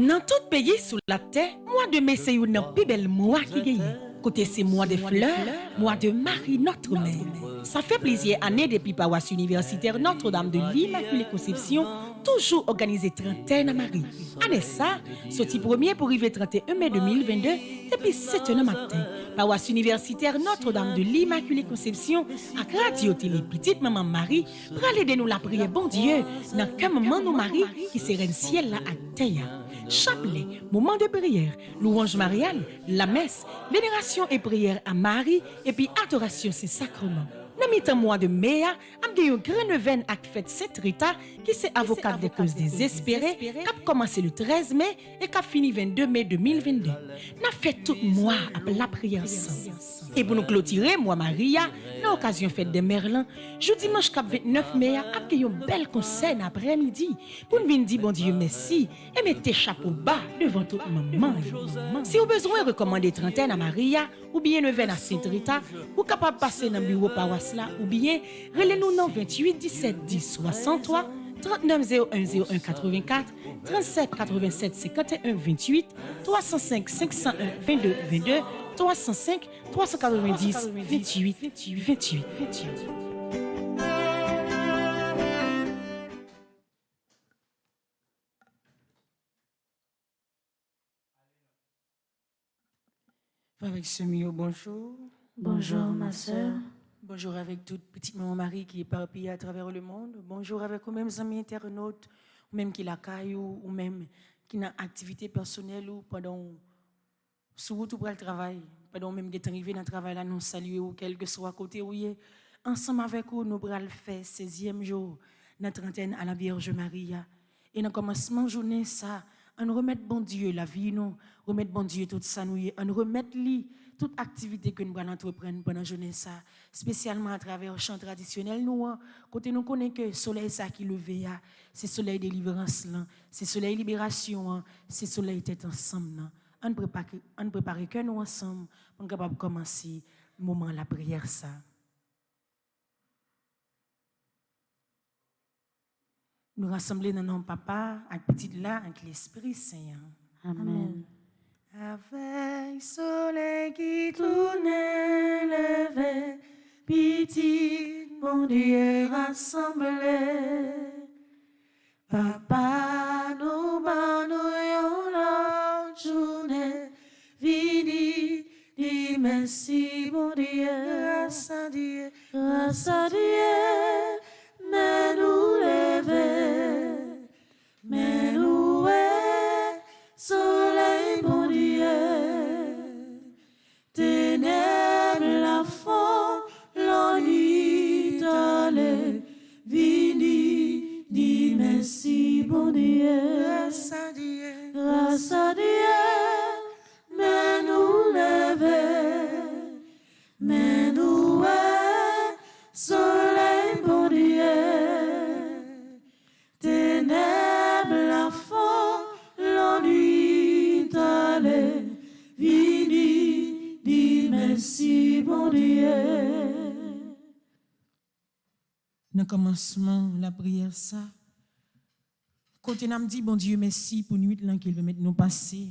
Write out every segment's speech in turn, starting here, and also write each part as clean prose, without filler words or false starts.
Dans tout pays sous la terre, mois de mai c'est une plus belle mois qui gagne. Côté c'est mois de fleurs, mois de Marie notre mère. Ça fait plusieurs années depuis paroisse universitaire Notre-Dame de l'Immaculée Conception, toujours organisé trentaine à Marie. Année ça, sorti premier pour arriver 31 mai 2022, depuis 7 h matin. Paroisse universitaire Notre-Dame de l'Immaculée Conception, à Radio Télé Petite Maman Marie, pour aller de nous la prière bon Dieu, dans quel moment nous Marie qui serait ciel là à terre. Chapelet, moment de prière, louange mariale, la messe, vénération et prière à Marie, et puis adoration c'est sacrement. Dans mi-temps mois de mai, am gen yon grand event ak fête Sainte Rita qui c'est avocat des causes désespérées qui a commencé le 13 mai et qui a fini 22 mai 2022. N'a fait tout mois après la prière ensemble. Et pour nous clôturer mois Maria, l'occasion fête de Merlin, jeudi dimanche cap 29 mai a gen yon bel concert après-midi pour nous venir dire bon Dieu merci et mettez chapeau bas devant toute maman. Si vous avez besoin de recommander trentaine à Maria ou bien event à Sainte Rita, vous capable passer dans le bureau paroisse là ou bien relez-nous dans 28 17 10 63 39 01 01 84 37 87 51 28 305 501 22 22 305 390 28 28 28. Avec ce milieu, bonjour. Bonjour ma soeur. Bonjour avec toute petite maman Marie qui est éparpillée à travers le monde. Bonjour avec vous-même amis internautes, ou même qui la caillou, ou même qui n'a activité personnelle ou pendant sur route ou pour le travail, pendant même qui est arrivé dans le travail là, nous saluer ou quel que soit à côté où est. Ensemble avec vous, nous allons faire 16e jour, notre trentaine à la Vierge Maria. Et dans le commencement de la journée, ça, on remet bon Dieu la vie, nous remettre bon Dieu tout ça, nous on remettre lui toute activité que nous allons entreprendre pendant la journée, ça, spécialement à travers le chant traditionnel, nous, côté nous connaissons que le soleil ça qui levé, c'est le soleil délivrance, c'est le soleil libération, c'est le soleil tête ensemble. On ne prépare que nous ensemble pour capable commencer le moment de la prière, ça. Nous rassembler dans notre papa, avec petit là, avec l'Esprit Saint. Amen. Avec soleil qui tournait, levé, petit, mon Dieu rassemblé. Papa, nous banons la journée, vini, dis merci, mon Dieu, grâce à Dieu, mais nous lever, mais nous soleil, mon Dieu, ténèbres la fond, l'ennui d'aller, vini, dis merci, mon Dieu, grâce à Dieu, mais nous lever, mais nous soleil, mon Dieu, ténèbres la fond, l'ennui d'aller, vini, dis merci, mon Dieu. Dans le commencement, la prière, ça, quand on a dit, bon Dieu, merci pour nuit là qu'il veut mettre nous passer.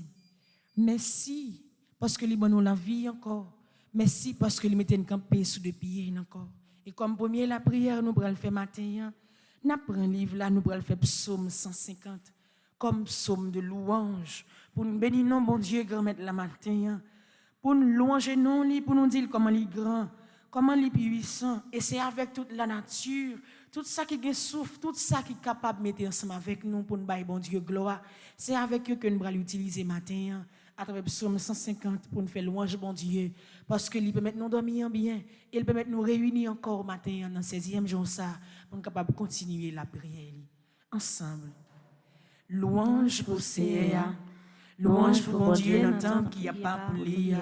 Merci parce que lui donne la vie encore. Merci parce que lui met une campée sous deux pieds encore. Et comme premier la prière, nous allons le faire matin. Nous prenons un livre là, nous allons le faire psaume 150 comme psaume de louange pour nous bénir non bon Dieu grand mettre la matin. Pour nous louanger non lui pour nous dire comment il est grand, comment il est puissant et c'est avec toute la nature, tout ça qui est souffle, tout ça qui est capable de mettre ensemble avec nous pour nous bailler bon Dieu gloire. C'est avec eux que nous allons l'utiliser matin à travers psaume 150 pour nous faire louange bon Dieu parce que il permet nous dormir bien, il permet nous réunir encore matin dans 16e jour ça pour nous capable continuer la prière ensemble. Louange pour Céa, louange pour bon Dieu dans le temple qui a pas pour lire,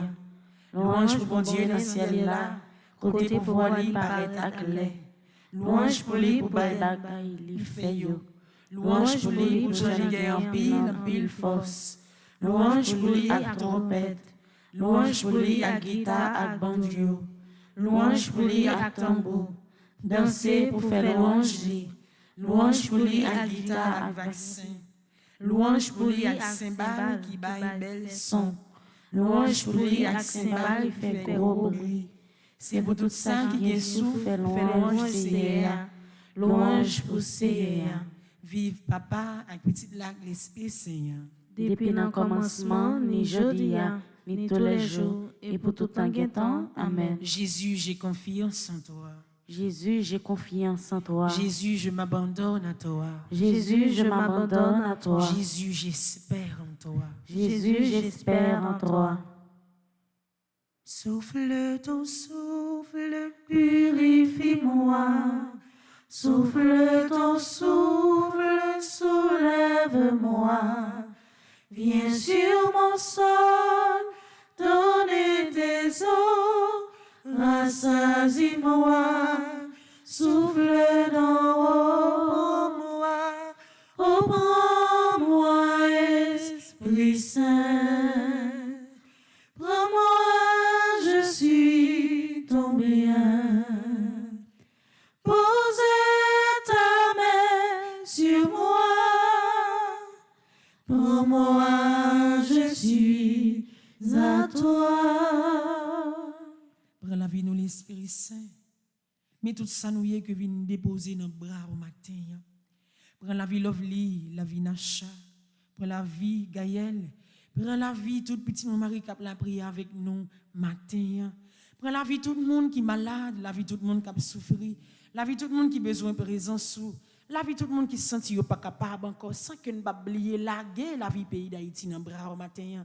louange pour bon Dieu dans le ciel là, côté pour voir lui paraître à clé, louange pour lui pour bagaille il fait yo, louange pour lui pour changer en pile force, louange pour lui à trompette, louange pour lui à guitare à banjo, louange pour lui à tambour, danser pour faire louange lui, louange pour lui à guitare à vaccin. Louange pour lui avec cymbale qui baille bel son. Louange pour lui avec cymbale qui fait gros bruit. C'est pour tout ça qui est souffle, fait louange Seigneur. Louange pour Seigneur. Vive papa avec petite lac l'esprit Seigneur. Depuis le commencement, ni jeudi, ni tous les jours, et pour tout temps. Amen. Jésus, j'ai confiance en toi. Jésus, j'ai confiance en toi. Jésus, je m'abandonne à toi. Jésus, je m'abandonne à toi. Jésus, j'espère en toi. Jésus, j'espère en toi. Souffle ton souffle, Purifie-moi. Souffle ton souffle, soulève-moi. Viens sur mon sol, donner tes eaux, rassasie-moi. Souffle d'en haut, moi, oh, prends-moi, Esprit Saint. Prends-moi, je suis ton bien. Pose ta main sur moi. Prends-moi, je suis à toi. prends la vie nous l'Esprit Saint. Mais tout ça nous y est que vient déposer dans le bras au matin. Prends la vie Lovely, la vie Nacha, prends la vie Gaël, prends la vie tout petit mon mari qui a la prière avec nous matin. Prends la vie tout le monde qui est malade, la vie tout le monde qui a souffert, la vie tout le monde qui a besoin de présence, la vie tout le monde qui se sent pas capable encore sans que ne pas oublier la vie pays d'Haïti dans le bras au matin.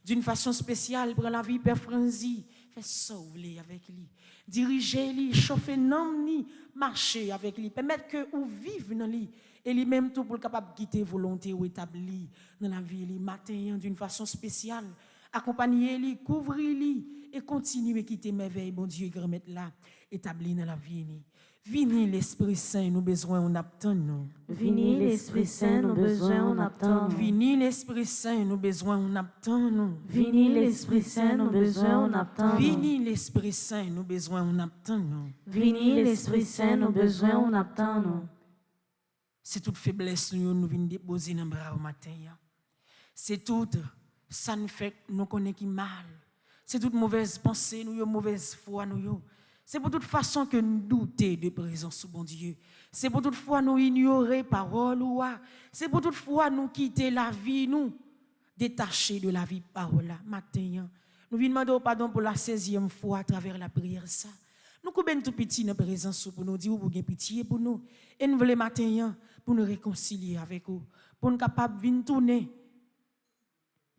D'une façon spéciale, prends la vie Père Franzi, fais sauver avec lui, diriger lui, chauffer nom lui, marcher avec lui, permettre que ou vivre dans lui et lui même tout pour capable quitter volonté ou établir dans la vie lui matin d'une façon spéciale, accompagner lui, couvrir lui et continuer quitter merveille bon Dieu grand mettre là établi dans la vie lui. Vini l'Esprit Saint, nous besoin on attend nous. Vini l'Esprit Saint, nous besoin on attend. Vini l'Esprit Saint, nous besoin on attend nous. Vini l'Esprit Saint, nous besoin on attend. Vini l'Esprit Saint, nous besoin on attend nous. Vini l'Esprit Saint, nous besoin on attend nous. C'est toute faiblesse nous venons déposer dans le bras au matin. C'est toute ça nous fait nous connaître qui mal. C'est toute mauvaise pensée nous mauvaise foi nous. C'est pour toute façon que nous doutons de présence du bon Dieu. C'est pour toute fois nous ignorer parole ou c'est pour toute fois nous quitter la vie nous détacher de la vie parole matin. Nous venons demander pardon pour la 16e fois à travers la prière ça. Nous coupons tout petit dans présence pour nous dire pour gagner pitié pour nous et nous voulons matin pour nous réconcilier avec vous, pour nous capables de tourner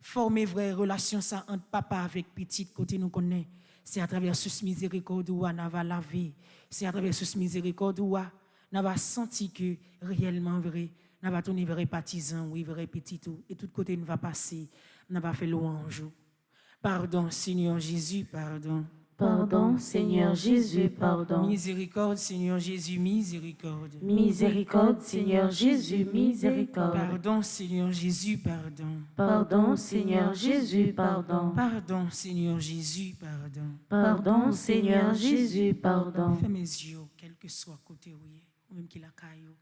former vraie relation ça entre papa avec petite côté nous connaît. C'est à travers ce miséricorde où on va laver. C'est à travers ce miséricorde où on va sentir que réellement vrai, on va tourner vers partisan, oui, vrai petit tout. Et tout côté nous va passer, on va faire louange. Pardon, Seigneur Jésus, pardon. Pardon, Seigneur Jésus, pardon. Miséricorde, Seigneur Jésus, miséricorde. Miséricorde, Seigneur Jésus, miséricorde. Pardon, Seigneur Jésus, pardon. Pardon, Seigneur Jésus, pardon. Pardon, Seigneur Jésus, pardon. Pardon, Seigneur Jésus, pardon. Fais mes yeux, quel que soit côté où il est, ou même qu'il a caillou.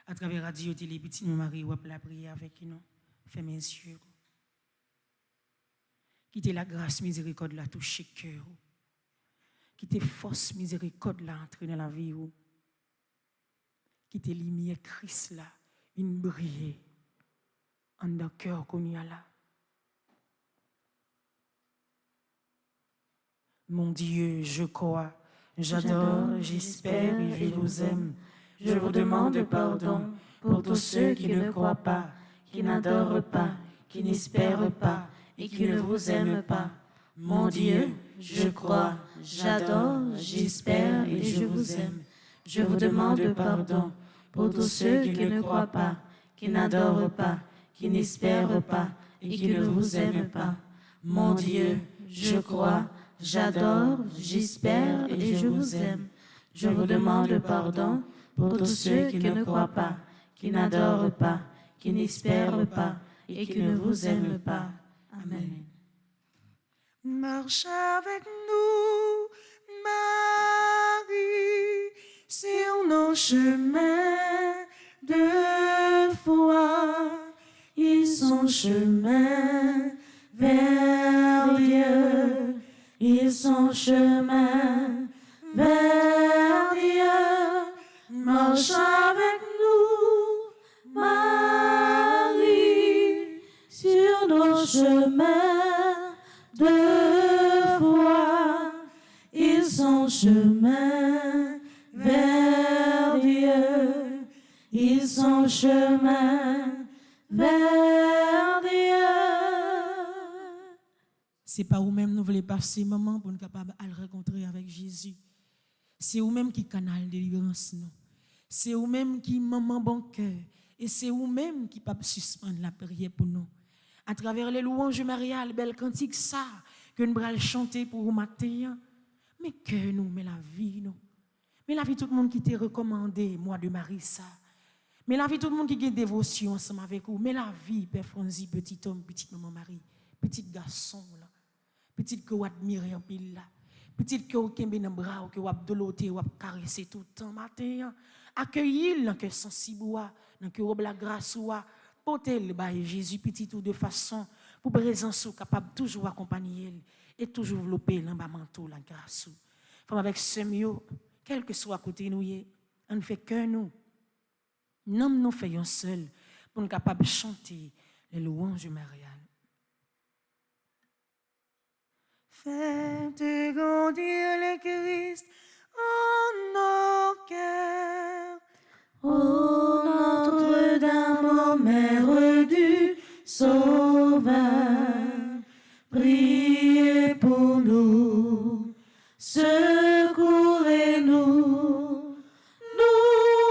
À travers radio, télé, petit mon mari, ou la prière avec nous. Fais mes yeux. Quittez la grâce, miséricorde, la toucher cœur. Quittez force, miséricorde, la entrer dans la vie. Quittez lumière, Christ, là, une briller en dans le cœur qu'on y a là. Mon Dieu, je crois, j'adore, j'espère et je vous aime. Je vous demande pardon pour tous ceux qui ne croient pas, qui n'adorent pas, qui n'espèrent pas et qui ne vous aiment pas. Mon Dieu, je crois, j'adore, j'espère et je vous aime. Je vous demande pardon pour tous ceux qui ne croient pas, qui n'adorent pas, qui n'espèrent pas et qui ne vous aiment pas. Mon Dieu, je crois, j'adore, j'espère et je vous aime. Je vous demande pardon pour tous ceux qui ne croient pas, qui n'adorent pas, qui n'espèrent pas et qui ne vous aiment pas. Amen. Marche avec nous, Marie, sur nos chemins de foi. son chemin vers Dieu. Ils son chemin vers Dieu. Marche avec nous, Marie, sur nos chemins de foi. Ils sont chemin vers Dieu. Ils sont chemin vers Dieu. C'est pas vous-même nous voulons passer maman pour nous capable de rencontrer avec Jésus. C'est vous-même qui canal de délivrance nous. C'est vous-même qui maman bon cœur et c'est vous-même qui peut suspendre la prière pour nous. À travers les louanges Maria, le bel cantique ça que nous allons chanter pour vous matin. Mais que nous, mais la vie nous. Mais la vie tout le monde qui t'a recommandé moi de Marie ça. Mais la vie tout le monde qui a dévotion ensemble avec vous. Mais la vie Père Franzi, petit homme, petite maman Marie, petit garçon là. Petite que vous admirez en pile là. Petite que vous avez dans bras, que vous avez doloté, vous avez caressé tout le temps matin. Accueillir dans que sensible, dans que vous la grâce, portez-le Jésus petit tout de façon pour présence capable toujours accompagner et toujours développer dans bas manteau la grâce. Comme avec ce mieux, quel que soit côté nous, on ne fait que nous. Nous faisons seul pour nous capable chanter les louanges mariales. Faites grandir le Christ en nos cœurs. Ô Notre-Dame, ô Mère du Sauveur, priez pour nous, secourez-nous, nous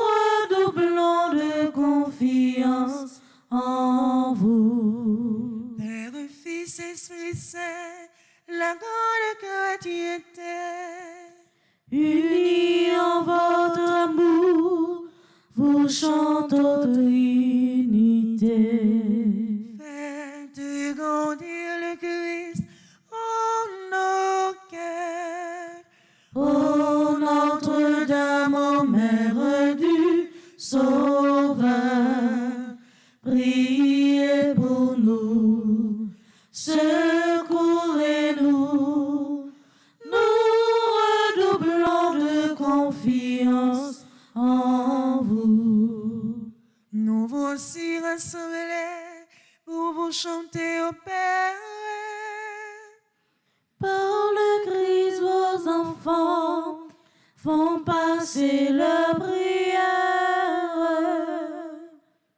redoublons de confiance en vous. Père, Fils, Esprit Saint, la grande chrétienté, unis en votre amour, vous chantez votre unité. faites grandir le Christ en nos cœurs. Ô Notre-Dame, ô Mère du Sauveur, priez pour nous, secourez-nous, nous redoublons de confiance en vous. Nous voici rassemblés pour vous chanter au Père. Par le Christ, vos enfants font passer leur prière.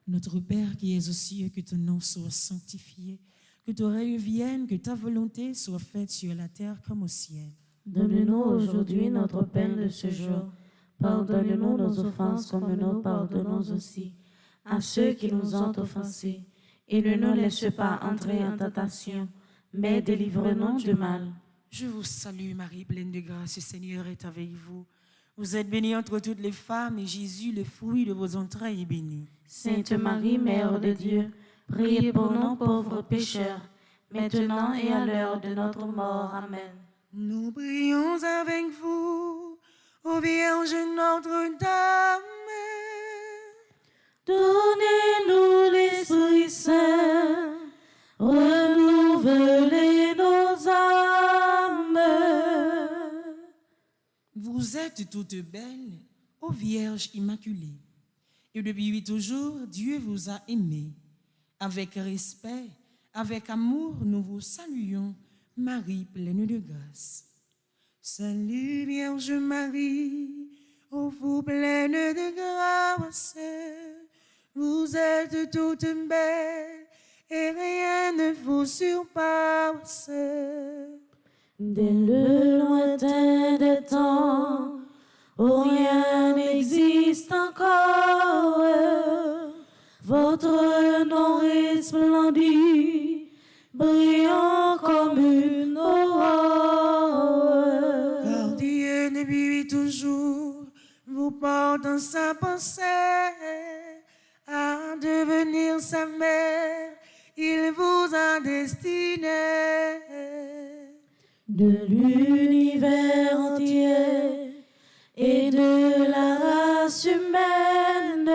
Notre Père qui es aux cieux, que ton nom soit sanctifié, que ton règne vienne, que ta volonté soit faite sur la terre comme au ciel. Donne-nous aujourd'hui notre pain de ce jour. Pardonne-nous nos offenses comme nous pardonnons aussi à ceux qui nous ont offensés. Et ne nous laisse pas entrer en tentation, mais délivre-nous du mal. Je vous salue Marie, pleine de grâce, le Seigneur est avec vous. Vous êtes bénie entre toutes les femmes et Jésus, le fruit de vos entrailles, est béni. Sainte Marie, Mère de Dieu, priez pour nous pauvres pécheurs, maintenant et à l'heure de notre mort. Amen. Nous prions avec vous, ô Vierge Notre-Dame. Donnez-nous l'Esprit Saint, renouvelez nos âmes. Vous êtes toutes belles, ô Vierge Immaculée. Et depuis 8 jours, Dieu vous a aimé. Avec respect, avec amour, nous vous saluons, Marie pleine de grâce. Salut Vierge Marie, ô vous pleine de grâce. Vous êtes toute belle et rien ne vous surpasse. Dès le lointain des temps, où rien n'existe encore, votre nom resplendit, brillant comme une aurore. Car Dieu depuis toujours vous porte dans sa pensée à devenir sa mère, il vous a destiné. De l'univers entier et de la race humaine,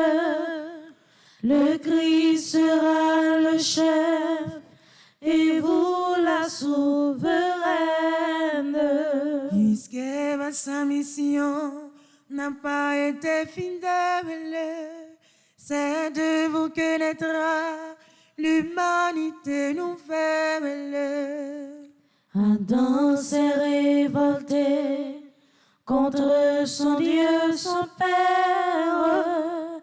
le Christ sera le chef souveraine. Puisque sa mission n'a pas été fidèle, c'est de vous que naîtra l'humanité nouvelle. Adam s'est révolté contre son Dieu, son Père.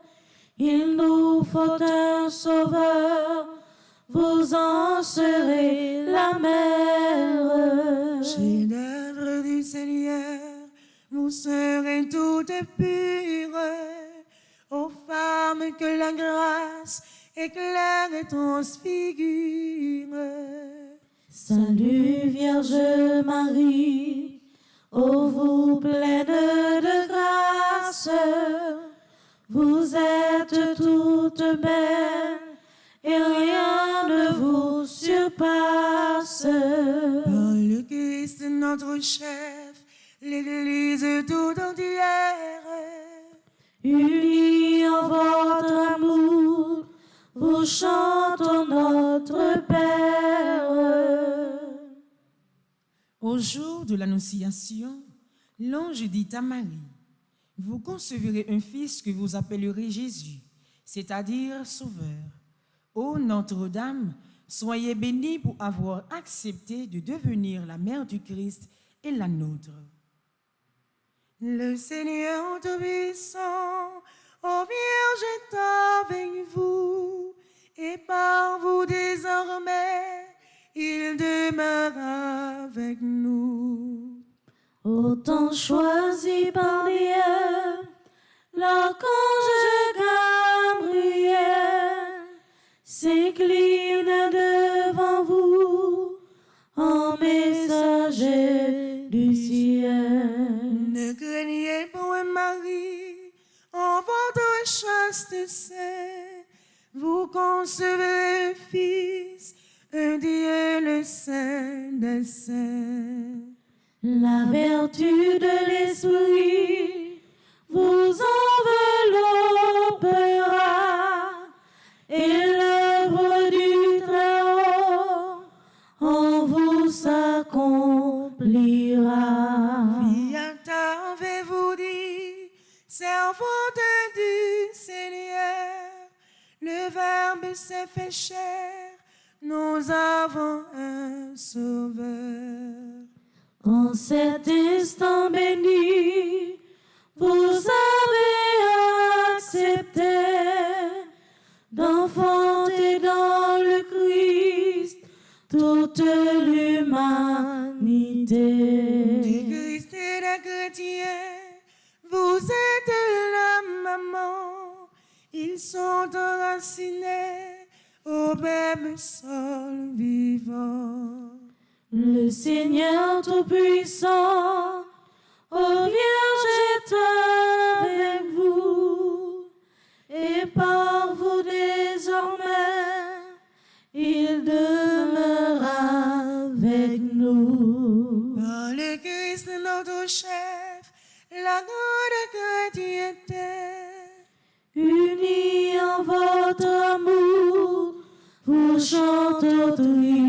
Il nous faut un sauveur, vous en serez la mère. Chef-d'œuvre du Seigneur, vous serez toutes pures, aux femmes que la grâce éclaire et transfigure. Salut Vierge Marie, ô vous pleine de grâce, vous êtes toute belle et rien ne vous surpasse. Par le Christ notre chef, l'Église tout entière, Unis en votre amour, vous chantons notre Père. Au jour de l'Annonciation, l'ange dit à Marie, « Vous concevrez un fils que vous appellerez Jésus, c'est-à-dire Sauveur. Ô Notre-Dame, soyez bénie pour avoir accepté de devenir la mère du Christ et la nôtre. » Le Seigneur Tout-Puissant, ô Vierge est avec vous, et par vous désormais, il demeure avec nous. Autant choisi par Dieu, l'archange Gabriel s'incline devant vous en messager du ciel. Ne craignez point Marie, en votre chaste sein, vous concevrez un fils, un Dieu le Saint des saints. La vertu de l'Esprit vous enveloppera et l'œuvre du Très-Haut en vous s'accomplira. Viata avez-vous dit, servante du Seigneur, le Verbe s'est fait chair, nous avons un Sauveur. En cet instant béni, vous avez accepté d'enfanter dans le Christ toute l'humanité. Du Christ et des chrétiens, vous êtes la maman, ils sont enracinés au même sol vivant. Le Seigneur Tout-Puissant, ô Vierge est avec vous, et par vous désormais, il demeure avec nous. Par le Christ notre chef, la grande chrétienté, Unis en votre amour, vous chantez Trinité.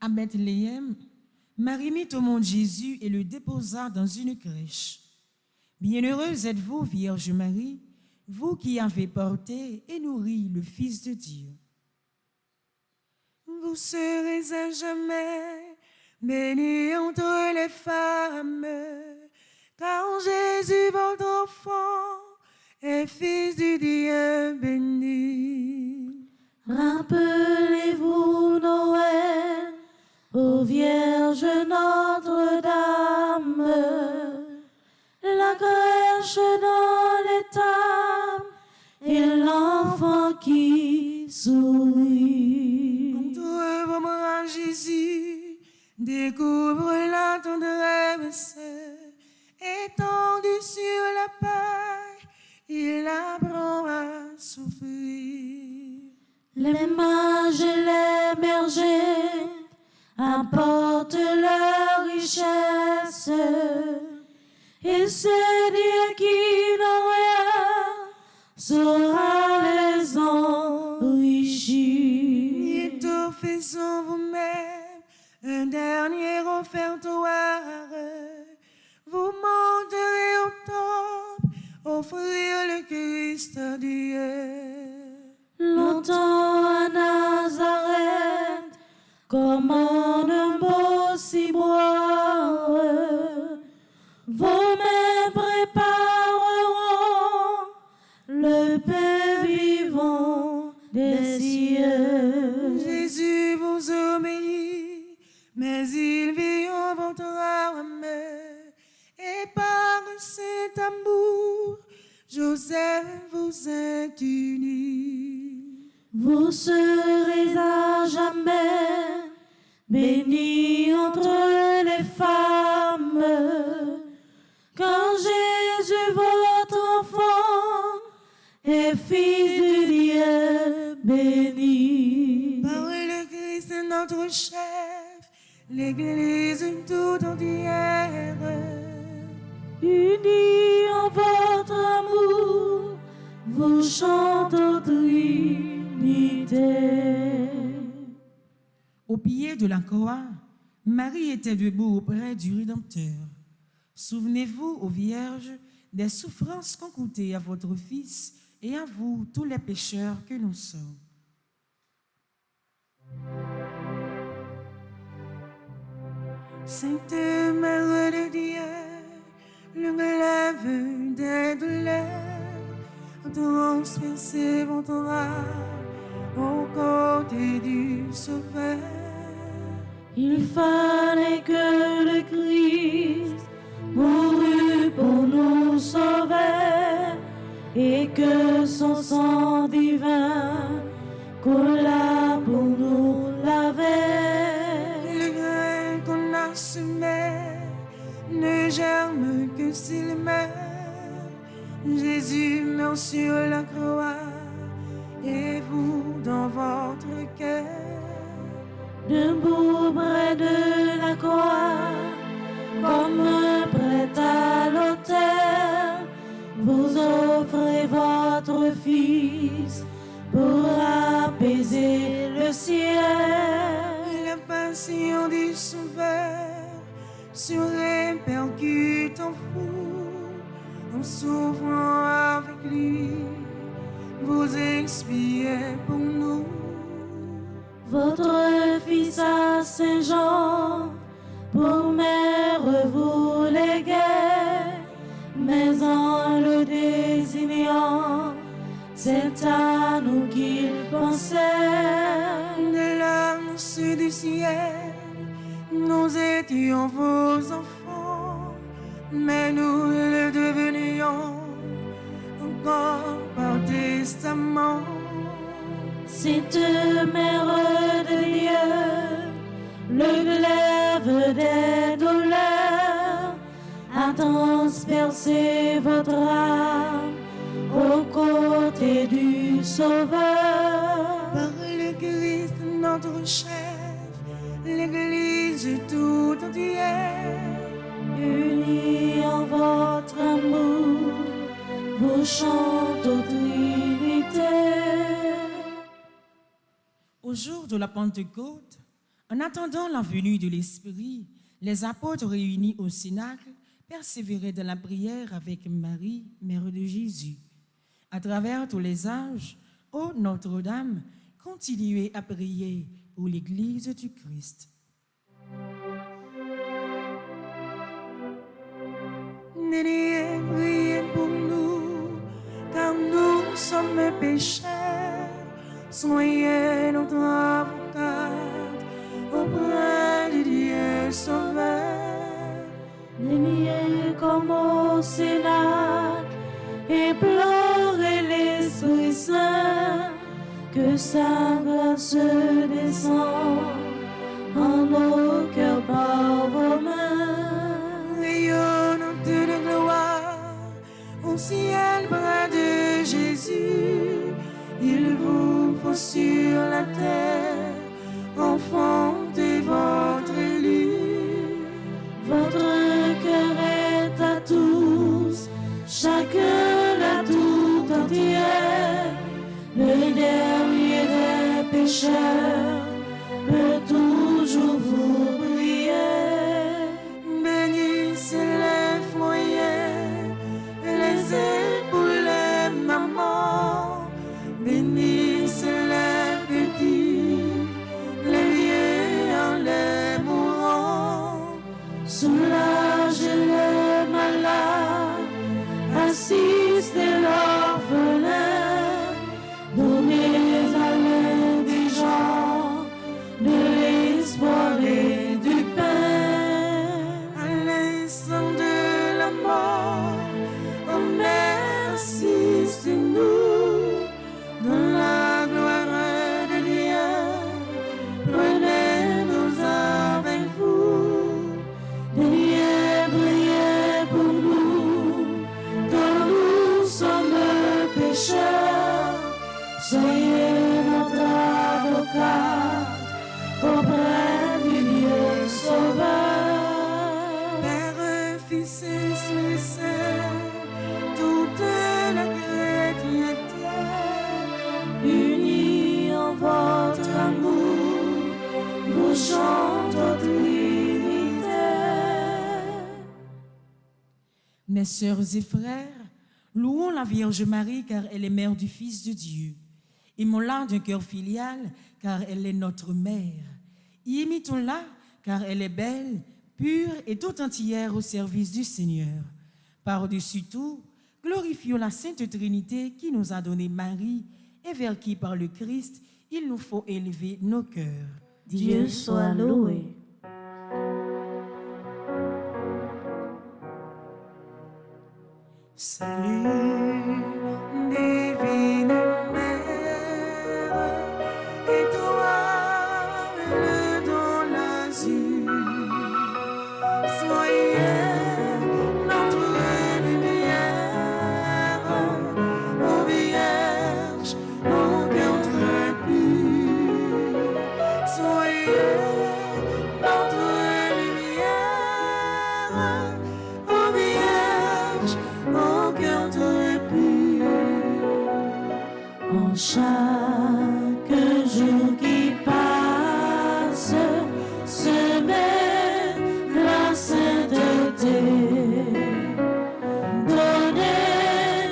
À Bethléem, Marie mit au monde Jésus et le déposa dans une crèche. Bienheureuse êtes-vous, Vierge Marie, vous qui avez porté et nourri le Fils de Dieu. vous serez à jamais bénie entre les femmes, car Jésus, votre enfant, est fils du Dieu béni. Rappelez-vous Noël, ô Vierge Notre-Dame, la crèche dans l'étable et l'enfant qui sourit. Entre vos bras, Jésus, découvre la tendresse, étendue sur la paille, il apprend à souffrir. Les mages et les bergers apportent leur richesse, et c'est Dieu qui n'en rien saura les enrichir. faisant vous-même un dernier offertoire. Vous monterez au temple, offrir le Christ à Dieu. Longtemps à Nazareth, comme un beau ciboire, vos mains prépareront le pain vivant des cieux. Jésus vous obéit, mais il vit en votre âme. Et par cet amour, Joseph vous est uni. Vous serez à jamais bénis entre les femmes, quand Jésus, votre enfant, est fils de Dieu béni. Par le Christ, notre chef, l'Église tout entière, unis en votre amour, vous chantez votre unité. Au pied de la croix, Marie était debout auprès du Rédempteur. Souvenez-vous, ô Vierge, des souffrances qu'ont coûté à votre Fils et à vous, tous les pécheurs que nous sommes. Sainte Mère de Dieu, le glaive des douleurs, transpercez votre âme au côté du Sauveur. Il fallait que le Christ mourût pour nous sauver et que son sang divin coula pour nous laver. Le grain qu'on a semé ne germe que s'il meurt. Jésus meurt sur la croix et vous dans votre cœur. Debout près de la croix, comme un prêtre à l'autel, vous offrez votre Fils pour apaiser le ciel. La passion du Sauveur se répercute en vous, en souffrant avec lui, vous expiez pour nous. Votre Fils à Saint-Jean, pour mère vous léguez, mais en le désignant, c'est à nous qu'il pensait. De l'annonce du ciel, nous étions vos enfants, mais nous le devenions encore par testament. Cette mère de Dieu, le glaive des douleurs, a transpercé votre âme aux côtés du Sauveur. Par le Christ, notre chef, l'Église tout entière, Unis en votre amour, vous chantez aux Trinités. Au jour de la Pentecôte, en attendant la venue de l'Esprit, les apôtres réunis au Cénacle persévéraient dans la prière avec Marie, mère de Jésus. À travers tous les âges, ô Notre-Dame, continuez à prier pour l'Église du Christ. Priez, priez pour nous, car nous sommes pécheurs. Soyez notre avocate auprès de Dieu Sauveur. Déniez comme au Cénacle et pleurez l'Esprit Saint, que sa grâce descend en nos cœurs par vos mains. Rayonnante de gloire au ciel près de Jésus, il vous faut sur la terre enfanter votre élu. Votre cœur est à tous, chacun l'a tout entier, le dernier des pécheurs, chante au Trinité. Mes sœurs et frères, louons la Vierge Marie car elle est mère du Fils de Dieu. Aimons-la d'un cœur filial car elle est notre mère. Imitons-la car elle est belle, pure et tout entière au service du Seigneur. Par-dessus tout, glorifions la Sainte Trinité qui nous a donné Marie et vers qui, par le Christ, il nous faut élever nos cœurs. Dieu soit loué. Salut, divine mère, étoile dans l'azur, soyez notre lumière, ô Vierge, mon cœur très pur, soyez notre lumière, ô Vierge, mon cœur très pur. En chaque jour qui passe, semez la sainteté. Donnez-nous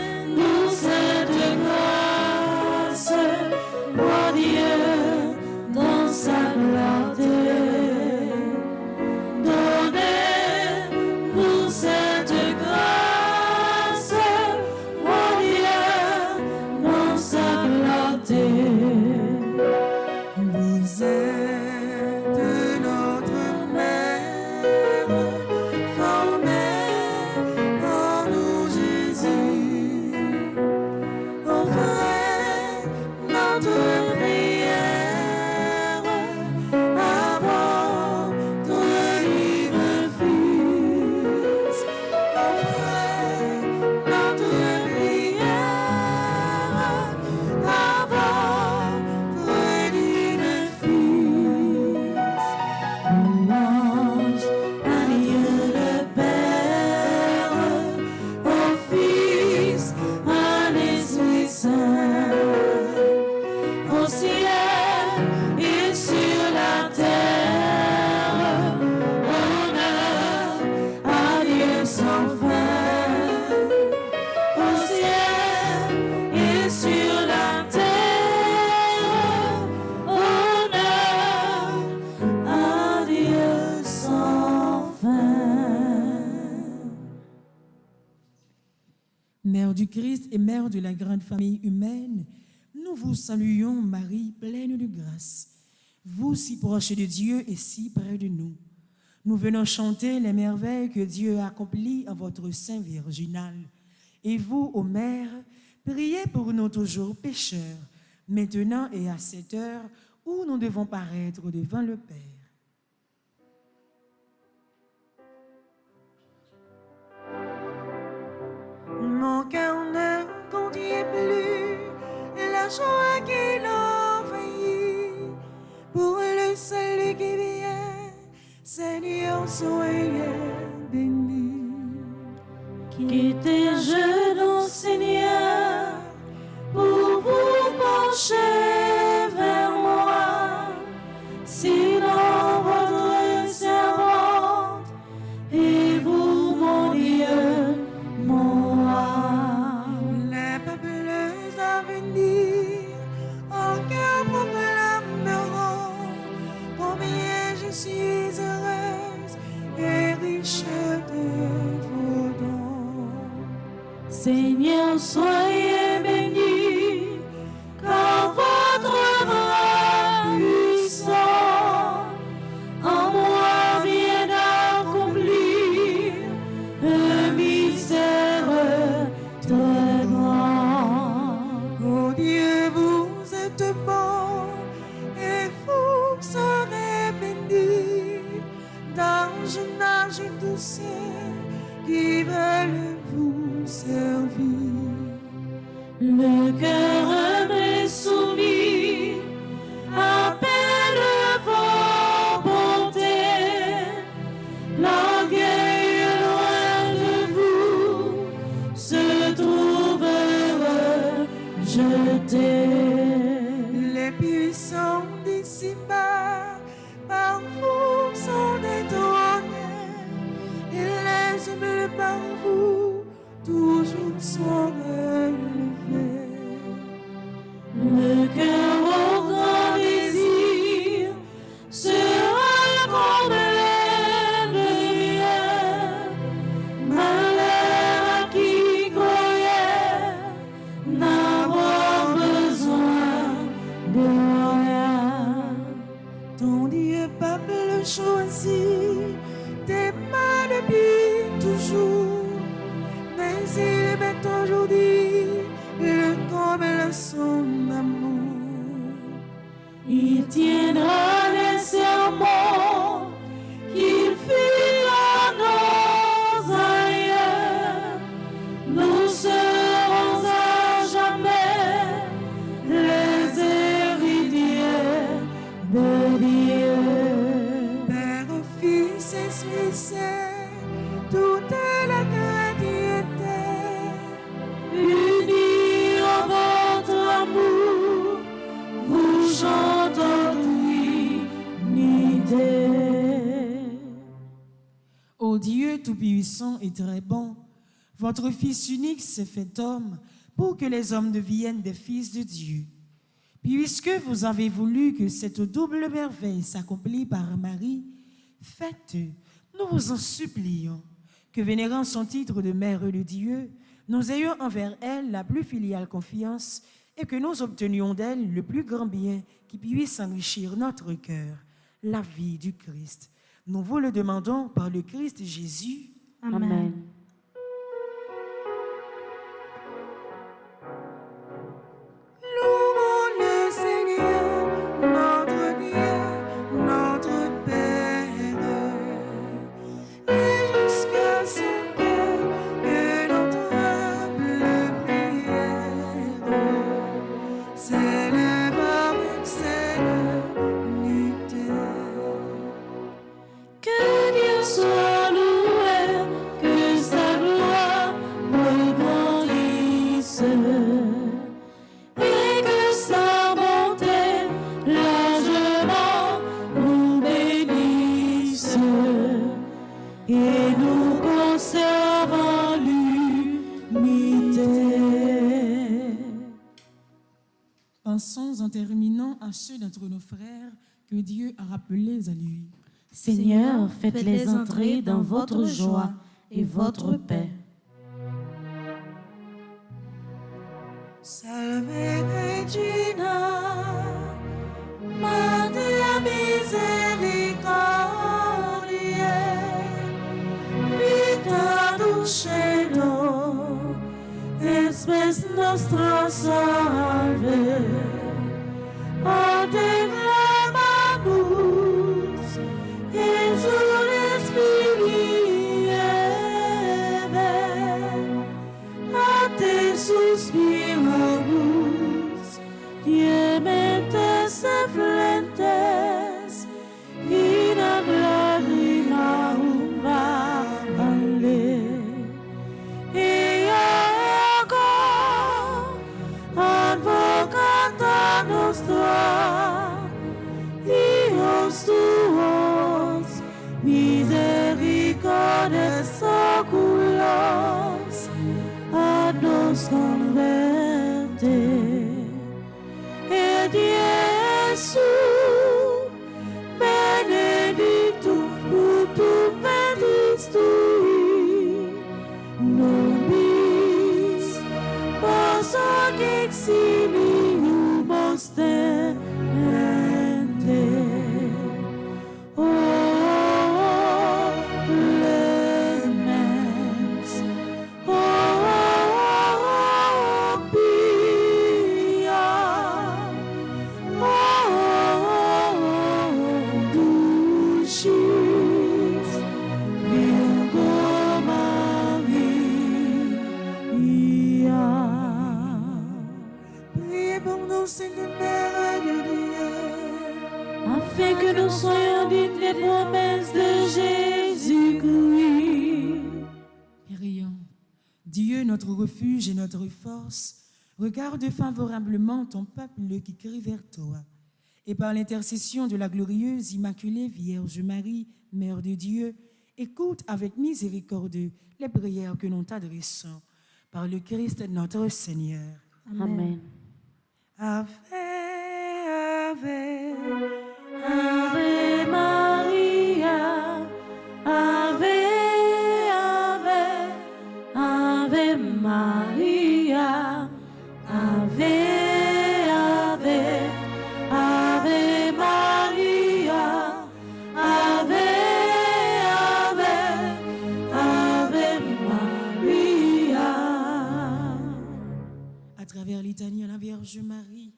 cette grâce, ô Dieu, dans sa clarté. Donnez-nous cette grâce, ô Dieu, dans sa clarté. Vous êtes notre mère, formée en nous Jésus. Offrez notre prière avant ton livre Fils. Offrez notre prière avant ton livre Fils. Louange à Dieu le Père, au Fils, à l'Esprit Saint, au ciel et sur la terre. Honneur à Dieu sans fin, au ciel et sur la terre. Honneur à Dieu sans fin. Mère du Christ et mère de la grande famille humaine, nous vous saluons, Marie, pleine de grâce. Vous si proche de Dieu et si près de nous. Nous venons chanter les merveilles que Dieu a accomplies en votre sein virginal. Et vous, ô Mère, priez pour nous toujours pécheurs, maintenant et à cette heure où nous devons paraître devant le Père. Mon cœur ne contient plus la joie qui l'envahit. Pour le salut qui vient, Seigneur, soyez béni. Quittez-je donc, Seigneur, pour vous pencher vers moi, sinon votre servante et vous, mon Dieu, mon roi. Les peuples à venir, en cœur proclameront combien je suis heureuse et riche de vos dons. Seigneur, soyez béni, car votre bras puissant en moi vient d'accomplir un mystère très grand. Oh Dieu, vous êtes bon et vous serez bénis d'âge et tous ceux qui veulent vous servir. Le cœur humble et soumis appelle vos bontés. L'orgueil loin de vous se trouve rejeté. Les puissants d'ici-bas par vous sont détournés, et les humbles par vous toujours sont relevés. Le cœur au grand désir sera comblé de lumière. Malheur à qui croyait n'avoir besoin de rien. Ton Dieu peuple choisi, t'aima depuis toujours, mais il met aujourd'hui le comble son amour. Il tiendra les serments qu'il fit à nos aïeux. Nous serons à jamais les héritiers de Dieu. Père, Fils, Esprit Saint, toute la chrétienté, Unis en votre amour, vous chantons l'unité. ô Dieu tout-puissant et très bon, votre Fils unique s'est fait homme pour que les hommes deviennent des fils de Dieu. Puisque vous avez voulu que cette double merveille s'accomplisse par Marie, faites, nous vous en supplions, que vénérant son titre de Mère de Dieu, nous ayons envers elle la plus filiale confiance et que nous obtenions d'elle le plus grand bien qui puisse enrichir notre cœur, la vie du Christ. Nous vous le demandons par le Christ Jésus. Amen. Louons le Seigneur, notre Dieu, notre Père, et jusqu'à son cœur que notre humble prière s'élève avec sérénité. Que Dieu soit loué, que sa gloire regrandisse et que sa bonté largement nous bénisse et nous conserve en l'unité. Pensons en terminant à ceux d'entre nos frères que Dieu a rappelés à lui. Seigneur, faites-les entrer dans votre joie et votre paix. Salve Regina, Mater misericordiae, vita dulcedo, espes nostra salve. O te clamamus, exules filii Eve, a te suspiramos, gementes eflentes, in ad lagrimarum vale. Ea ego, advocata nostra, Dios tuos, misericordes oculos, ad nos converte. Et Iesus, benedictum fructum ventris tui, nobis post hoc exilium osterente. O clemens, o pia, o dulcis Virgo Maria. Priez pour nous, Seigneur, Mère de Dieu, afin que nous soyons dignes des promesses de Jésus-Christ. Prions. Dieu, notre refuge et notre force, regarde favorablement ton peuple qui crie vers toi et par l'intercession de la glorieuse Immaculée Vierge Marie, Mère de Dieu, écoute avec miséricorde les prières que nous t'adressons par le Christ notre Seigneur. Amen. Ave, Ave, Ave Maria, Ave, Ave, Ave Maria, Ave, Ave, Ave Maria, Ave, Ave, Ave Maria. à travers litanie à la Vierge Marie,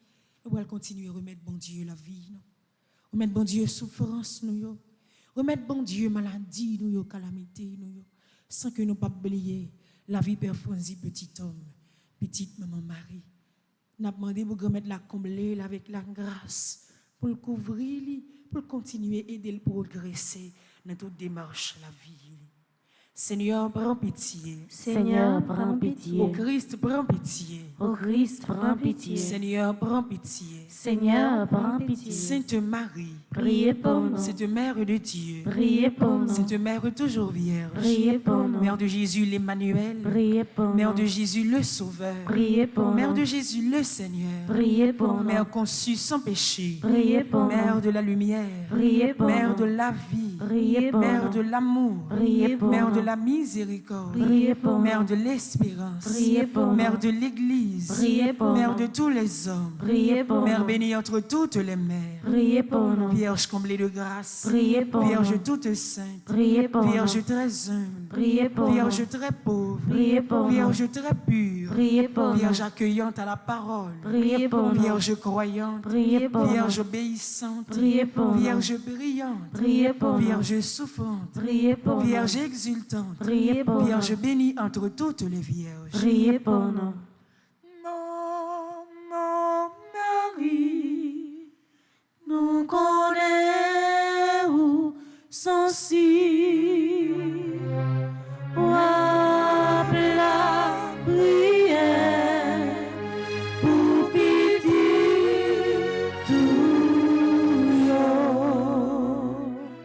nous allons continuer à remettre bon Dieu la vie, nous. Remettre bon Dieu souffrance, nous. Yo. Remettre bon Dieu maladie, nous, yo, calamité, nous. Yo. Sans que nous pas oublier la vie performée petit homme, petite maman Marie. Nous avons demandé pour remettre la combler avec la grâce, pour le couvrir, pour continuer à aider le progresser dans toute démarche de la vie. Seigneur, prends pitié. Seigneur, prends pitié. Au Christ, prends pitié. Ô Christ, prends pitié. Seigneur, prends pitié. Seigneur, prends pitié. Sainte Marie, Priez pour nous. Sainte Mère de Dieu, Priez pour nous. Sainte Mère toujours Vierge, Priez pour nous. Mère de Jésus l'Emmanuel, Priez pour Mère nous. de Jésus le Sauveur, Priez pour Mère nous. de Jésus le Seigneur, Priez pour nous. Mère conçue sans péché, Priez pour Mère nous. de la lumière, Priez pour Mère nous. de la vie, Priez pour Mère nous. de l'amour, Priez pour Mère nous. de la miséricorde, Priez pour Mère nous. de l'espérance, Priez pour Mère nous. de l'Église, Priez pour Mère nous. de tous les hommes, Priez pour Mère nous. bénie entre toutes les mères, Priez pour nous. Vierge comblée de grâce, Priez pour Vierge nous. toute sainte, Priez pour Vierge nous. très humble, Priez pour nous. Vierge très pauvre, Priez pour nous. Vierge très pure, Priez pour nous. Vierge accueillante à la parole, Priez pour nous. Vierge croyante, Priez pour Vierge nous. obéissante, Priez pour nous. Vierge brillante, Priez pour nous. Vierge souffrante, Priez pour nous. Vierge exultante, Priez pour Vierge nous. bénie entre toutes les vierges. Priez pour nous. Maman Marie, Nous connaissons son si. Wap la prière pour pitié tout yo.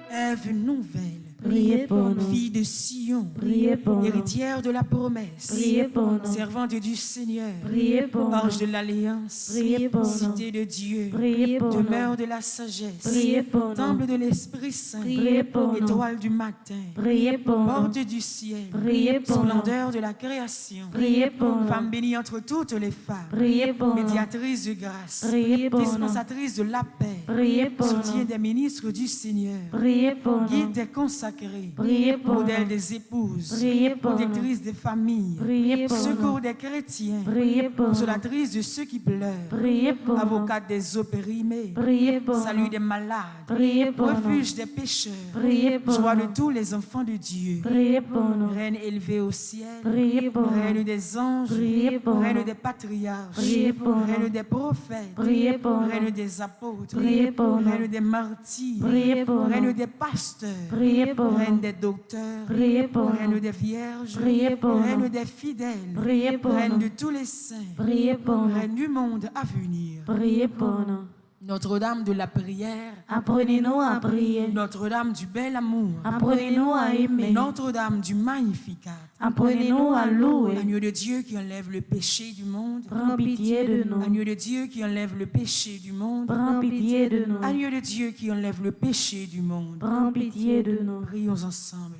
Ève nouvelle, Priez pour nous. fille de Sion, Priez pour nous. héritière de la promesse, Priez pour nous. servante du Seigneur, Priez pour Arche nous. de l'Alliance, Priez pour nous. cité de Dieu, Priez pour nous. demeure de la sagesse, Priez pour nous. temple de l'Esprit Saint, Priez pour nous. étoile du matin, Priez pour nous. porte du ciel, Priez pour nous. splendeur de la création, Priez pour nous. femme bénie entre toutes les femmes, Priez pour nous. médiatrice de grâce, Priez pour nous. dispensatrice de la paix, Priez pour soutien nous. des ministres du Seigneur, Priez pour guide nous. des consacrés, Priez pour modèle nous. des épouses, Priez pour nous. protectrice des familles, Priez pour secours nous. des chrétiens, Priez pour nous. consolatrice de ceux qui pleurent, Priez pour nous. avocate des opprimés, Priez pour salut nous. des malades, Priez pour nous. refuge des pécheurs, Priez pour joie de nous. tous les enfants de Dieu, Priez pour nous. reine élevée au ciel, Priez pour reine nous. des anges, Priez pour reine nous. des patriarches, Priez pour nous. reine des prophètes, Priez pour nous. reine des apôtres, Priez pour nous. reine des martyrs, Priez pour reine nous. des pasteurs, Priez pour reine nous. des docteurs, Priez pour reine nous. des vierges, Priez pour reine nous. des fidèles, Priez pour reine nous. de tous les saints, Priez pour nous. reine du monde à venir. Priez pour nous. Notre-Dame de la prière, Apprenez-nous à prier. Notre-Dame du bel amour, Apprenez-nous à aimer. Notre-Dame du Magnificat, Apprenez-nous à louer. agneau de Dieu qui enlève le péché du monde, Prends pitié de nous. agneau de Dieu qui enlève le péché du monde, Prends pitié de nous. agneau de Dieu qui enlève le péché du monde. Prends pitié de nous. Prions ensemble.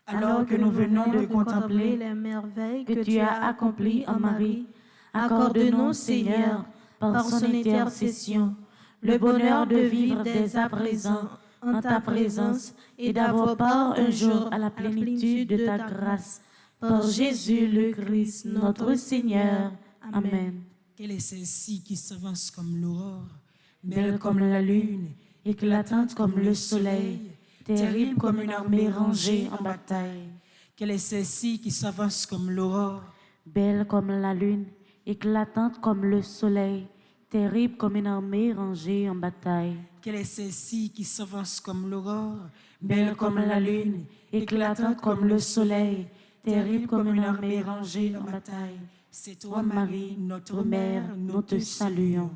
Alors que nous venons de contempler les merveilles que tu as accomplies en Marie, accorde-nous, Seigneur, par son intercession, le bonheur de vivre dès à présent en ta présence et d'avoir part un jour à la plénitude de ta grâce. Par Jésus le Christ, notre Seigneur. Amen. Quelle est celle-ci qui s'avance comme l'aurore, belle comme la lune, Éclatante comme le soleil, terrible comme une armée rangée en bataille. Quelle est celle-ci qui s'avance comme l'aurore, Belle comme la lune, éclatante comme le soleil, terrible comme une armée rangée en bataille. quelle est celle-ci qui s'avance comme l'aurore, belle comme la lune, éclatante comme le soleil, terrible comme une armée rangée en bataille. C'est toi, Marie, notre mère, nous te saluons.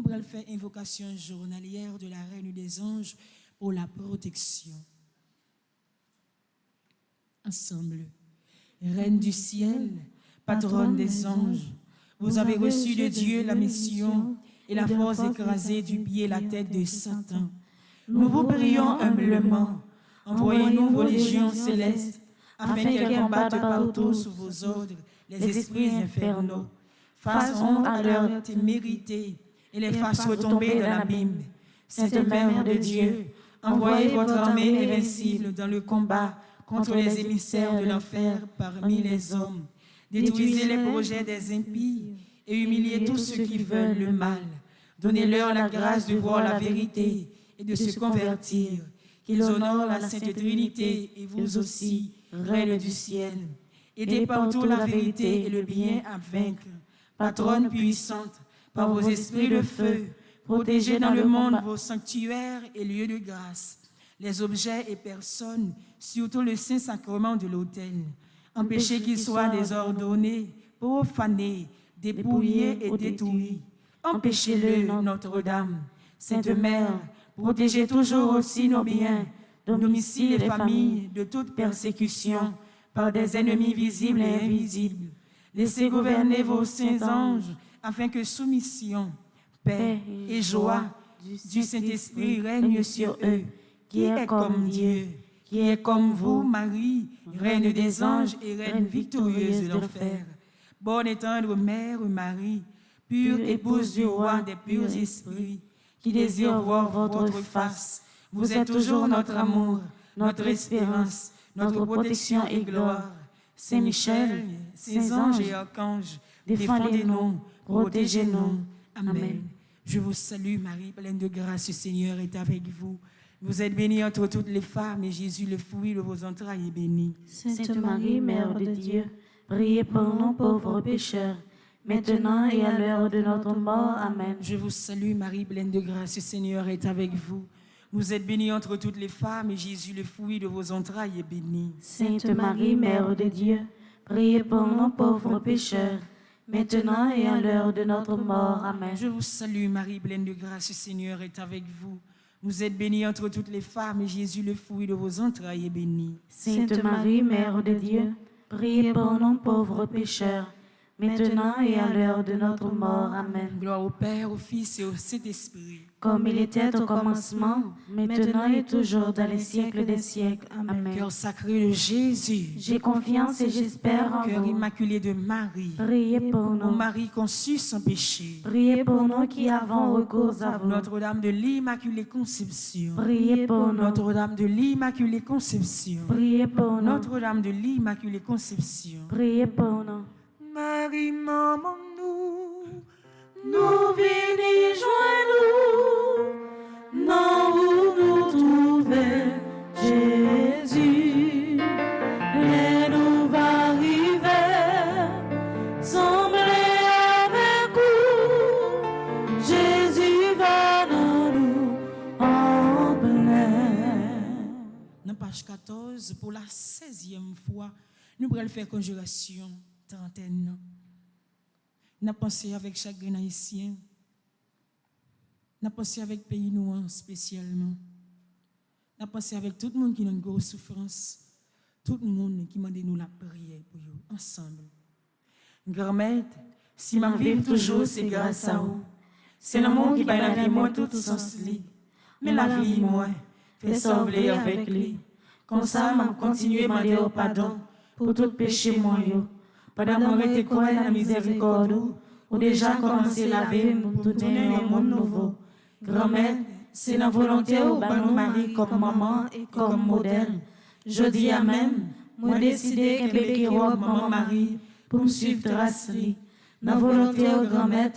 nous allons faire invocation journalière de la Reine des Anges pour la protection. Ensemble. Reine du ciel, patronne des anges, vous avez reçu de Dieu la mission et la force d'écraser du pied la tête de Satan. Nous vous prions humblement, envoyez-nous vos légions célestes, afin qu'elles combattent partout sous vos ordres les esprits infernaux, fassent honte à leur témérité et les fassent retomber dans l'abîme. Sainte Mère de Dieu, envoyez votre armée invincible dans le combat contre les émissaires de l'enfer parmi les hommes. Détruisez les projets des impies et humiliez tous ceux qui veulent le mal. Donnez-leur la grâce de voir la vérité et de se convertir, qu'ils honorent la Sainte Trinité et vous aussi, Reine du ciel. Aidez partout la vérité et le bien à vaincre. Patronne puissante, par vos esprits de feu, protégez dans le monde vos sanctuaires et lieux de grâce, les objets et personnes, surtout le Saint-Sacrement de l'autel. Empêchez qu'il soit désordonné, profané, dépouillé et détruit. Empêchez-le, Notre-Dame. Sainte Mère, protégez toujours aussi nos biens, domiciles et familles de toute persécution par des ennemis visibles et invisibles. Laissez gouverner vos saints anges afin que soumission, paix et joie du Saint-Esprit règnent sur eux, qui est comme Dieu, qui est comme vous, Marie, Reine des anges et Reine victorieuse de l'enfer. Bonne et tendre Mère Marie, pure épouse du roi des purs esprits, qui désire voir votre face. Vous êtes toujours notre amour, notre espérance, notre protection et gloire. Saint Michel, saints anges et archanges, défendez-nous, protégez-nous. Amen. Je vous salue Marie, pleine de grâce, le Seigneur est avec vous. Vous êtes bénie entre toutes les femmes et Jésus, le fruit de vos entrailles, est béni. Sainte Marie, Mère de Dieu, priez pour nous pauvres pécheurs, maintenant et à l'heure de notre mort. Amen. Je vous salue Marie, pleine de grâce, le Seigneur est avec vous. Vous êtes bénie entre toutes les femmes et Jésus, le fruit de vos entrailles, est béni. Sainte Marie, Mère de Dieu, priez pour nous pauvres pécheurs, maintenant et à l'heure de notre mort. Amen. Je vous salue Marie, pleine de grâce, le Seigneur est avec vous. Vous êtes bénie entre toutes les femmes et Jésus, le fruit de vos entrailles, est béni. Sainte Marie, Mère de Dieu, priez pour nous pauvres pécheurs, maintenant et à l'heure de notre mort. Amen. Gloire au Père, au Fils et au Saint-Esprit. Comme il était au commencement, maintenant et toujours dans les siècles des siècles. Amen. Cœur sacré de Jésus, J'ai confiance et j'espère en cœur vous. immaculé de Marie, Priez pour ô nous. Marie conçue sans péché, Priez pour nous qui avons recours à vous. Notre-Dame de l'Immaculée Conception, Priez pour nous. Notre-Dame de l'Immaculée Conception, Priez pour nous. Notre-Dame de l'Immaculée Conception. Priez pour nous. Marie, maman, Nous venons joindre non où nous trouver Jésus. Les nous va arriver, sembler avec vous. Jésus va dans nous en plein. Dans page 14, pour la 16e fois, nous allons faire conjuration trentaine. Nous avons pensé avec chaque haïtien. Nous avons pensé avec le pays noir spécialement. Nous avons pensé avec tout le monde qui a une grosse souffrance. Tout le monde qui m'a demandé nous la prière pour eux, ensemble. Grand-mère, si je vis toujours, c'est grâce à vous. C'est l'amour qui va la vie, moi, tout sens li. Mais la vie, moi, fait sauver avec lui. Comme ça, je continue à demander au pardon pour tout péché, moi, yo. Pendant que je suis dans la miséricorde, ou déjà commencé la vie pour tourner un monde nouveau. Grand-mère, c'est la volonté ou nous Marie comme maman et comme modèle. Je dis à même, moi décidé qu'un bébé qui robe maman Marie pour me suivre trace li. La volonté au grand-mère,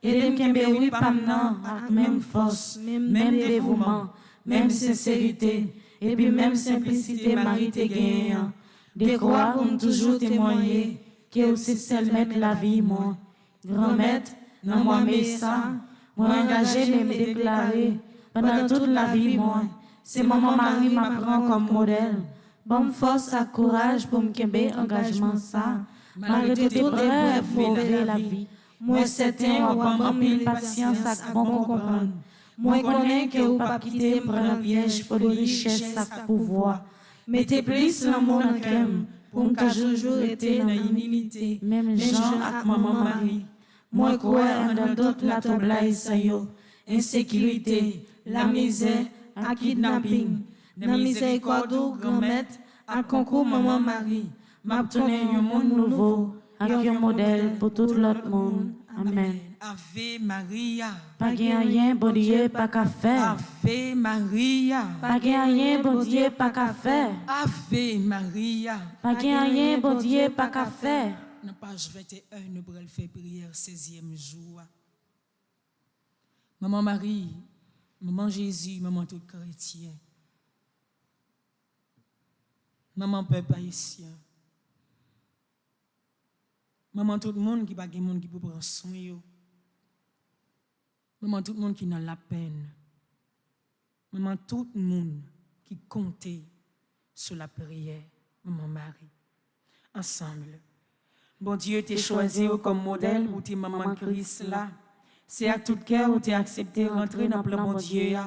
et de me oui pas maintenant avec même force, même dévouement, même sincérité, et puis même simplicité Marie te gagne. De croire comme toujours témoigner que aussi seul mettre la vie moi. Grand-mère, dans moi mais ça, moi engagé mais me déclarer pendant toute la vie moi. C'est maman Marie m'apprend comme modèle. Bonne force et courage pour me kembe engagement ça. Malgré toute épreuve, mauvais la vie. Moi certain ou pas mille patience ak bon comprendre. Moi connais que ou pas quitter prendre piège pour richesse ak pouvoir. Mettez plus l'amour dans cœur pour me toujours été dans humilité. Même Jean ak maman Marie. Moi crois dans d'autres la tomblaise sa yo. Insécurité, la misère, à kidnapping. Dans miséricorde grand-mère, à concours maman Marie. M'a tourné un monde nouveau, avec un modèle pour tout l'autre monde. Amen. Ave Maria. Pas gen rien, bon Dieu, pas qu'à faire. Ave Maria. Pas gen rien, bon Dieu, pas qu'à faire. Ave Maria. Pas gen rien, bon Dieu, pas qu'à faire. Dans page 21, nous pourrons faire prière 16e jour. Maman Marie, maman Jésus, maman tout chrétien. Maman peuple haïtien. Maman tout le monde qui pas de monde qui peut prendre soin yo. Maman tout le monde qui n'a la peine. Maman tout le monde qui compte sur la prière. Maman Marie. Ensemble. Bon Dieu t'es choisi comme modèle pour tes maman Christ là. C'est à tout cœur où t'es accepté rentrer dans le plan bon Dieu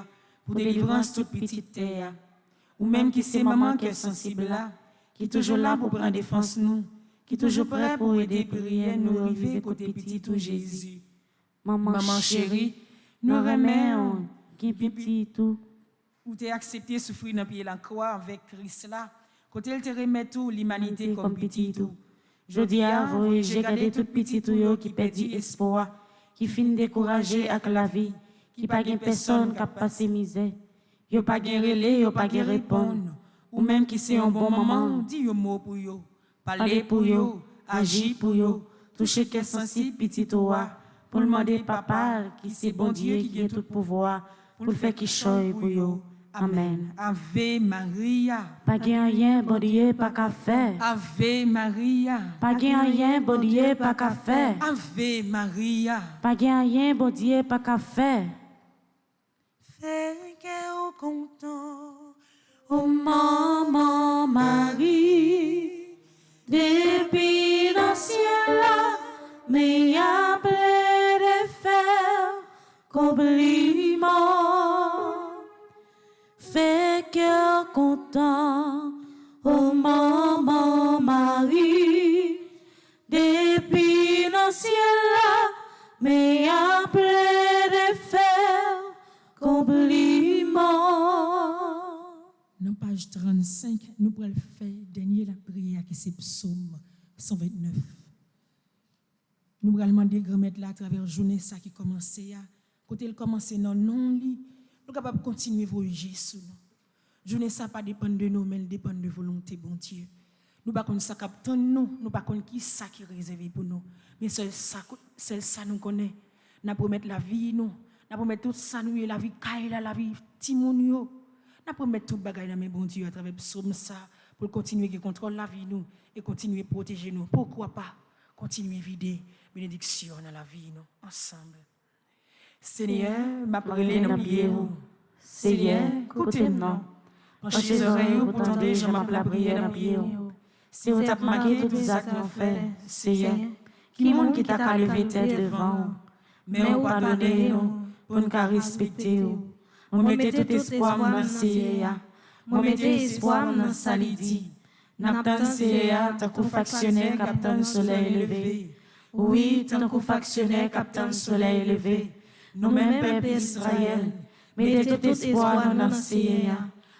pour délivrance toute petite terre. Ou même qui c'est maman qui est sensible là, qui est toujours là pour prendre défense nous, qui est toujours prêt pour aider prier nous arriver côté petit tout Jésus. Maman chérie, nous remercions qui petit tout. Ou t'es accepté souffrir dans pied la croix avec Christ là, côté il te remet tout l'humanité comme petit tout. Je dis à vous, j'ai gardé tout petit tout qui perdit espoir, qui finit découragé avec la vie, qui pas gain personne qui a passé misère. Yo pas gain relais, yo pas gain répondre. Ou même qui c'est un bon moment, dis un mot pour yo, parler pour yo, agir pour yo, toucher quel sensible petit toi, pour demander papa qui c'est bon Dieu qui a tout pouvoir, pour faire qui choye pour yo. Amen. Ave Maria. Pas gain rien, bon Dieu, pas qu'à faire. Ave Maria. Pas gain rien, bon Dieu, pas qu'à faire. Ave Maria. Pas gain rien, bon Dieu, pas qu'à faire. Fais que au content. Oh maman Marie, depuis le ciel là, mais y a plein de faire compliment. Fais cœur content, oh maman Marie, depuis le ciel là, mais y a plein de faire compliment. Dans page 35, nous pourrons faire dernier la prière qui c'est Psaume 129. Nous pourrons demander grand-mère là à travers la journée ça qui commençait à côté il commençait dans non lit. Nous sommes capables de continuer à voyager sur nous. Journée ça pas dépend de nous mais elle dépend de volonté bon Dieu. Nous pas connait ça captant nous pas connait qui ça qui est réservé pour nous. Mais c'est ça nous connaît. N'a promettre la vie nous, n'a promettre tout ça nous la vie kaila la vie timoun yo. N'a promettre tout bagaille dans mes bon Dieu à travers psaume ça pour continuer à contrôler la vie nous et continuer à protéger nous. Pourquoi pas continuer à vider bénédiction dans la vie nous ensemble. Seigneur, m'a parlé dans pied ou. Seigneur, écoutez-moi. Penchez les oreilles pour tendre, je m'a la prière dans pied ou. Si vous avez marqué tous les actes qu'on fait, Seigneur, qui monde qui t'a qu'à lever tête devant, mais ou pardonnez-nous pour nous respecter ou. Vous mettez tout espoir dans le Seigneur. Vous mettez espoir dans Salidi. N'attend Seigneur, tant qu'au factionnaire, capitaine soleil élevé. Oui, tant qu'au factionnaire, capitaine soleil élevé. Nous-mêmes, peuple Israël, mettez tout espoir dans le Seigneur.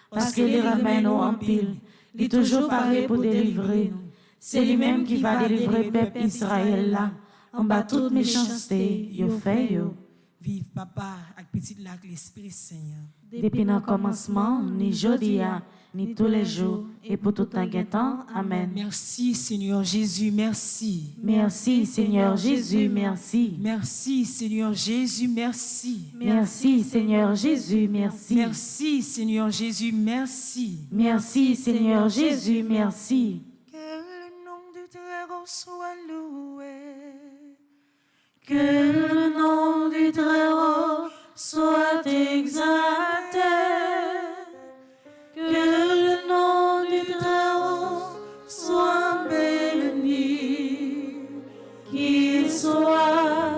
Parce que les ramène nous en pile. Il est toujours paré pour délivrer nous. C'est lui-même qui va délivrer peuple Israël là. En bas toute méchanceté, yo fait yo. Vive papa avec petit lac l'Esprit Seigneur. Depuis le commencement, ni jeudi, ni tous les jours, et pour tout un temps. Amen. Merci Seigneur Jésus, merci. Merci Seigneur Jésus, merci. Merci Seigneur Jésus, merci. Merci Seigneur Jésus, merci. Merci Seigneur Jésus, merci. Merci Seigneur Jésus, merci. Que le nom du Très-Haut soit loué. Que le nom du Très-Haut soit exalté. Que le nom du Très-Haut soit béni. Qu'il soit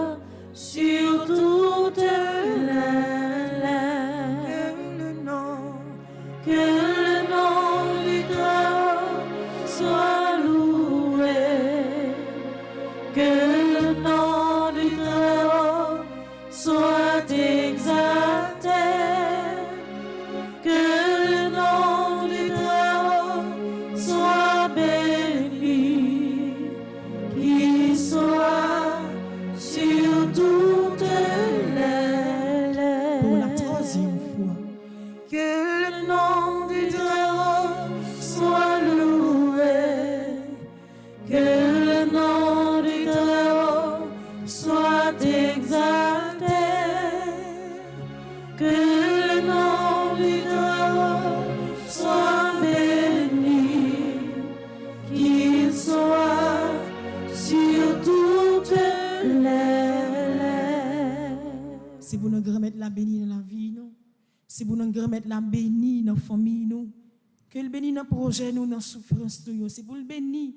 pour la troisième fois. Que le nom du Très-Haut soit loué. Que le nom du Très-Haut soit exalté. Que le nom du Très-Haut soit béni. Qu'il soit sur toutes les lèvres. C'est pour nous remettre la bénie dans la vie, nous. C'est pour nous remettre la bénie dans la famille, nous. Que le béni dans le projet, nous, dans la souffrance, nous. C'est pour le béni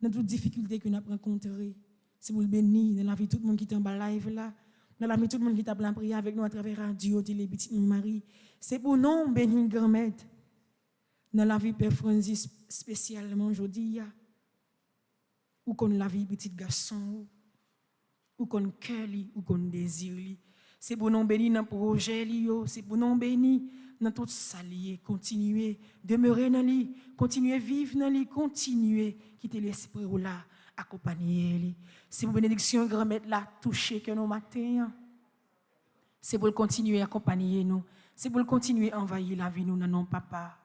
dans toutes les difficultés que nous avons rencontrées. C'est pour le béni dans la vie de tout le monde qui est en bas live là. Dans la vie de tout le monde qui t'a prié avec nous à travers la radio, télé, petite Marie. C'est pour nous bénir grand-mère. Dans la vie de Père Francis, spécialement aujourd'hui, ou qu'on la vie petit garçon, ou qu'on cœur, ou qu'on désir. C'est pour nous bénir dans le projet, c'est pour nous bénir dans tout ça, continuer, demeurer dans lui, continuer vivre dans lui, continuer quitter l'esprit là, accompagner lui. C'est pour bénédiction grand-mère là toucher que nos matins. C'est pour continuer à accompagner nous, c'est pour continuer à envahir la vie nous dans nos papa,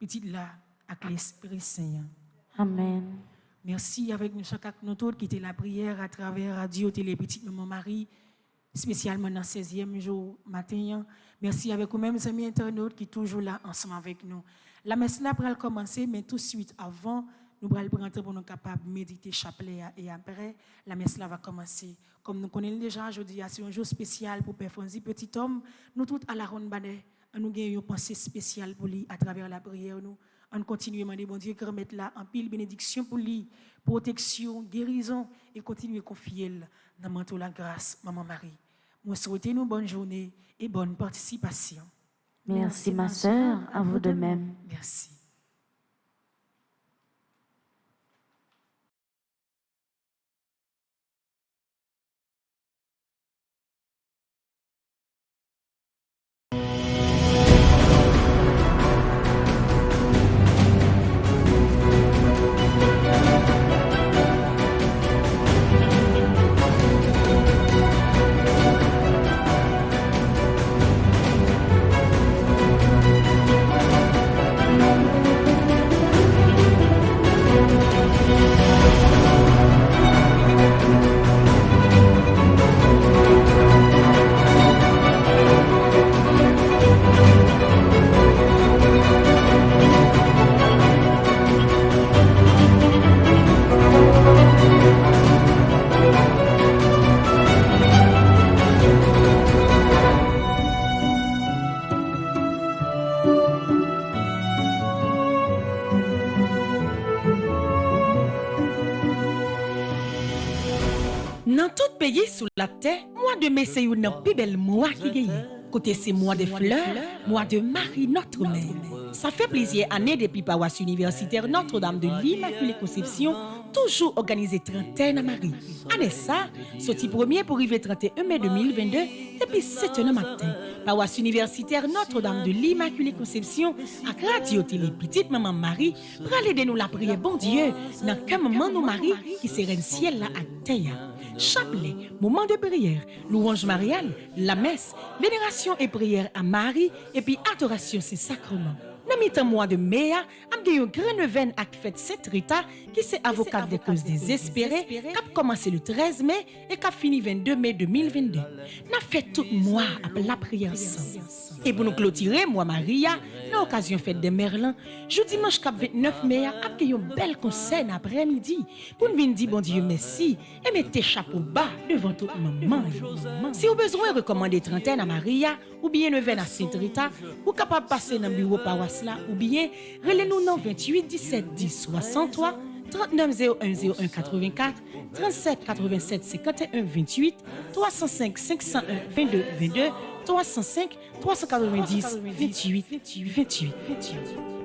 petit là avec l'Esprit Saint. Amen. Merci avec nous chacun nous tous qui était la prière à travers radio télé petite maman Marie. Spécialement dans le 16e jour matin. Merci avec vous-même, amis internautes qui sont toujours là ensemble avec nous. La messe là va commencer, mais tout de suite avant, nous allons prendre pour nous capables de méditer chapelet et après, la messe là va commencer. Comme nous connaissons déjà aujourd'hui, c'est un jour spécial pour Père Fonzi, petit homme. Nous tous à la ronde badet, nous avons une pensée spéciale pour lui à travers la prière. On continue à demander, bon Dieu, que remettre là en pile bénédiction pour lui, protection, guérison, et continuer à confier dans le manteau de la grâce, Maman Marie. Moi, souhaitez nous bonne journée et bonne participation. Merci ma sœur, à vous de même. Merci. Dans tout pays sous la terre, mois de mai c'est une plus belle mois qui gagne. Côté c'est mois de fleurs, mois de Marie notre mère. Ça fait plusieurs années depuis paroisse universitaire Notre-Dame de l'Immaculée Conception, toujours organisé trentaine à Marie. Année ça, sorti premier pour arriver 31 mai 2022, depuis 7 h matin. Paroisse universitaire Notre-Dame de l'Immaculée Conception, à radio télé petite maman Marie, pour aller de nous la prière bon Dieu, dans quel moment nous Marie qui serait ciel là à terre. Chapelet, moment de prière, louange mariale, la messe, vénération et prière à Marie, et puis adoration c'est sacrement. Dans mi-temps mois de mai, am gen yon grand event ak fête Sainte Rita qui c'est avocat des causes désespérées qui a commencé le 13 mai et qui a fini 22 mai 2022. N'a fait tout mois après la prière ensemble. Et pour nous clôturer mois Maria, l'occasion fête de Merlin, jeudi dimanche cap 29 mai a gen yon bel concert après-midi pour nous venir dire bon Dieu merci et mettez chapeau bas devant toute maman. Si vous besoin recommander trentaine à Maria ou bien event à Sainte Rita, vous capable passer dans le bureau paroisse là ou bien relez-nous dans 28 17 10 63 39 01 01 84 37 87 51 28 305 501 22 22 305 390 28 28 28.